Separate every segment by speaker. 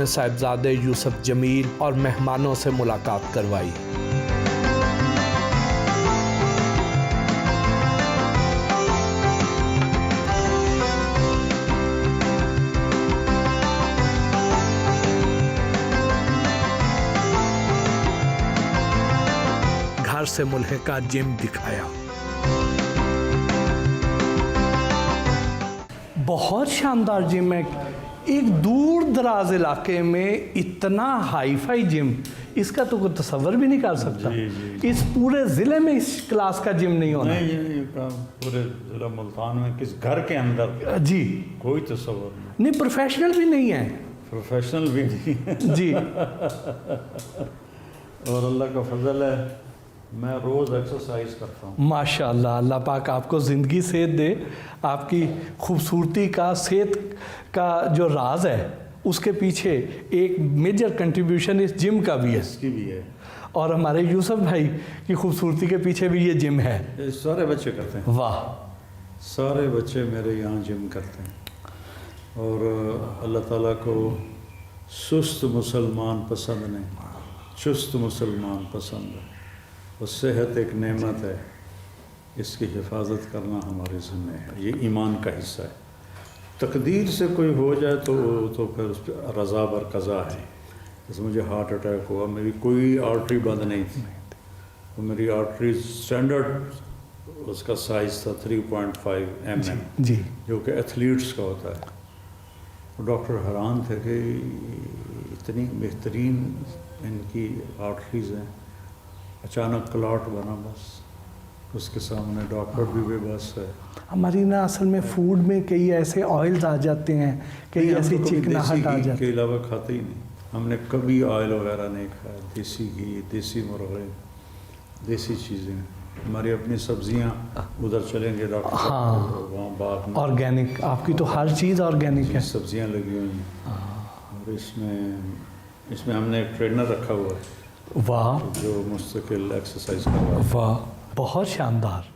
Speaker 1: صاحبزادے یوسف جمیل اور مہمانوں سے ملاقات کروائی۔ گھر سے ملحقہ جم دکھایا۔ بہت شاندار جم ہے، ایک دور دراز علاقے میں اتنا ہائی فائی جم، اس کا تو کوئی تصور بھی نہیں کر سکتا۔ اس پورے ضلع میں اس کلاس کا جم نہیں ہونا۔
Speaker 2: پورے ضلع ملتان میں کس گھر کے اندر
Speaker 1: جی
Speaker 2: کوئی تصور
Speaker 1: نہیں، پروفیشنل بھی نہیں ہے،
Speaker 2: پروفیشنل بھی نہیں
Speaker 1: جی۔
Speaker 2: اور اللہ کا فضل ہے میں روز ایکسرسائز کرتا ہوں۔
Speaker 1: ماشاء اللہ، اللہ پاک آپ کو زندگی صحت دے۔ آپ کی خوبصورتی کا، صحت کا جو راز ہے اس کے پیچھے ایک میجر کنٹریبیوشن اس جم کا بھی ہے،
Speaker 2: اس کی بھی ہے،
Speaker 1: اور ہمارے یوسف بھائی کی خوبصورتی کے پیچھے بھی یہ جم ہے۔
Speaker 2: سارے بچے کرتے ہیں،
Speaker 1: واہ،
Speaker 2: سارے بچے میرے یہاں جم کرتے ہیں، اور اللہ تعالیٰ کو سست مسلمان پسند نہیں، چست مسلمان پسند ہے۔ اور صحت ایک نعمت ہے، اس کی حفاظت کرنا ہمارے ذمہ ہے، یہ ایمان کا حصہ ہے۔ تقدیر سے کوئی ہو جائے تو پھر اس پہ رضا بر قضا ہے۔ جیسے مجھے ہارٹ اٹیک ہوا، میری کوئی آرٹری بند نہیں تھی، تو میری آرٹری اسٹینڈرڈ اس کا سائز تھا 3.5 mm،
Speaker 1: جی،
Speaker 2: جو کہ ایتھلیٹس کا ہوتا ہے۔ ڈاکٹر حیران تھے کہ اتنی بہترین ان کی آرٹریز ہیں، اچانک کلاٹ بنا، بس اس کے سامنے ڈاکٹر بھی بے بس ہے۔
Speaker 1: ہماری نا اصل میں فوڈ میں کئی ایسے آئلز آ جاتے ہیں، کئی ایسی چکناہٹ آ جاتی ہے۔
Speaker 2: کے علاوہ کھاتے ہی نہیں، ہم نے کبھی آئل وغیرہ نہیں کھایا، دیسی گھی، دیسی مرغے، دیسی چیزیں۔ ہماری اپنی سبزیاں، ادھر چلیں گے ڈاکٹر صاحب وہاں باغ میں
Speaker 1: آرگینک، آپ کی تو ہر چیز آرگینک ہے۔
Speaker 2: سبزیاں لگی ہوئی ہیں، اور اس میں ہم نے ایک ٹرینر رکھا ہوا ہے
Speaker 1: واہ
Speaker 2: جو مستقل ایکسرسائز کر رہا ہے۔
Speaker 1: واہ، بہت شاندار۔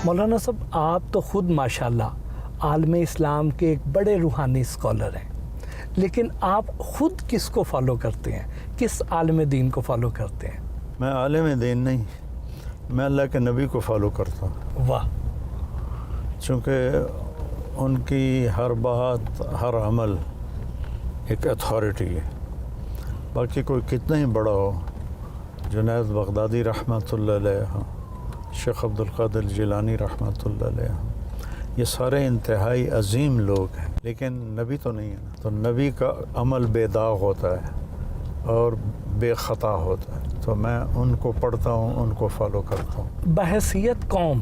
Speaker 1: مولانا صاحب، آپ تو خود ماشاءاللہ عالم اسلام کے ایک بڑے روحانی اسکالر ہیں، لیکن آپ خود کس کو فالو کرتے ہیں؟ کس عالم دین کو فالو کرتے ہیں؟
Speaker 2: میں عالم دین نہیں، میں اللہ کے نبی کو فالو کرتا ہوں۔
Speaker 1: واہ،
Speaker 2: چونکہ ان کی ہر بات، ہر عمل ایک اتھارٹی ہے۔ باقی کوئی کتنا ہی بڑا ہو، جنید بغدادی رحمۃ اللہ علیہ، شیخ عبد القادر جیلانی رحمۃ اللہ علیہ، یہ سارے انتہائی عظیم لوگ ہیں، لیکن نبی تو نہیں ہے نا۔ تو نبی کا عمل بے داغ ہوتا ہے اور بے خطا ہوتا ہے، تو میں ان کو پڑھتا ہوں، ان کو فالو کرتا ہوں۔
Speaker 1: بحیثیت قوم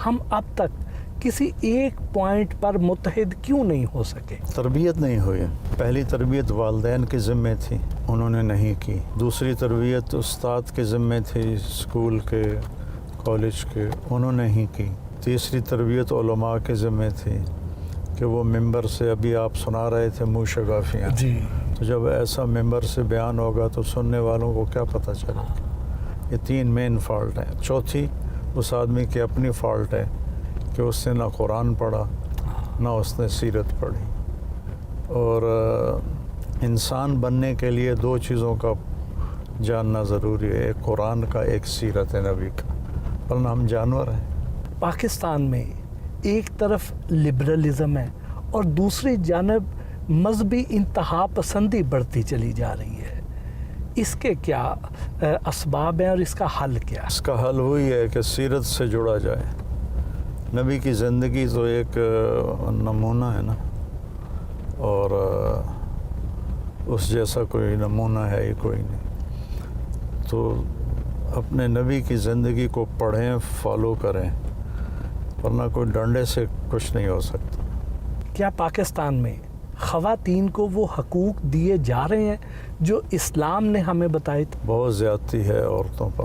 Speaker 1: ہم اب تک کسی ایک پوائنٹ پر متحد کیوں نہیں ہو سکے؟
Speaker 2: تربیت نہیں ہوئی۔ پہلی تربیت والدین کے ذمے تھی، انہوں نے نہیں کی۔ دوسری تربیت استاد کے ذمے تھی، اسکول کے، کالج کے، انہوں نے نہیں کی۔ تیسری تربیت علماء کے ذمے تھی کہ وہ ممبر سے، ابھی آپ سنا رہے تھے منہ شگافیاں،
Speaker 1: جی،
Speaker 2: تو جب ایسا ممبر سے بیان ہوگا تو سننے والوں کو کیا پتہ چلے۔ یہ تین مین فالٹ ہیں۔ چوتھی اس آدمی کی اپنی فالٹ ہے کہ اس نے نہ قرآن پڑھا، نہ اس نے سیرت پڑھی۔ اور انسان بننے کے لیے دو چیزوں کا جاننا ضروری ہے، ایک قرآن کا، ایک سیرت نبی کا، ورنہ ہم جانور ہیں۔
Speaker 1: پاکستان میں ایک طرف لبرلزم ہے اور دوسری جانب مذہبی انتہا پسندی بڑھتی چلی جا رہی ہے، اس کے کیا اسباب ہیں اور اس کا حل کیا ہے؟
Speaker 2: اس کا حل وہی ہے کہ سیرت سے جڑا جائے۔ نبی کی زندگی تو ایک نمونہ ہے نا، اور اس جیسا کوئی نمونہ ہے ہی کوئی نہیں۔ تو اپنے نبی کی زندگی کو پڑھیں، فالو کریں، ورنہ کوئی ڈنڈے سے کچھ نہیں ہو سکتا۔
Speaker 1: کیا پاکستان میں خواتین کو وہ حقوق دیے جا رہے ہیں جو اسلام نے ہمیں بتائے تھے؟
Speaker 2: بہت زیادتی ہے عورتوں پر۔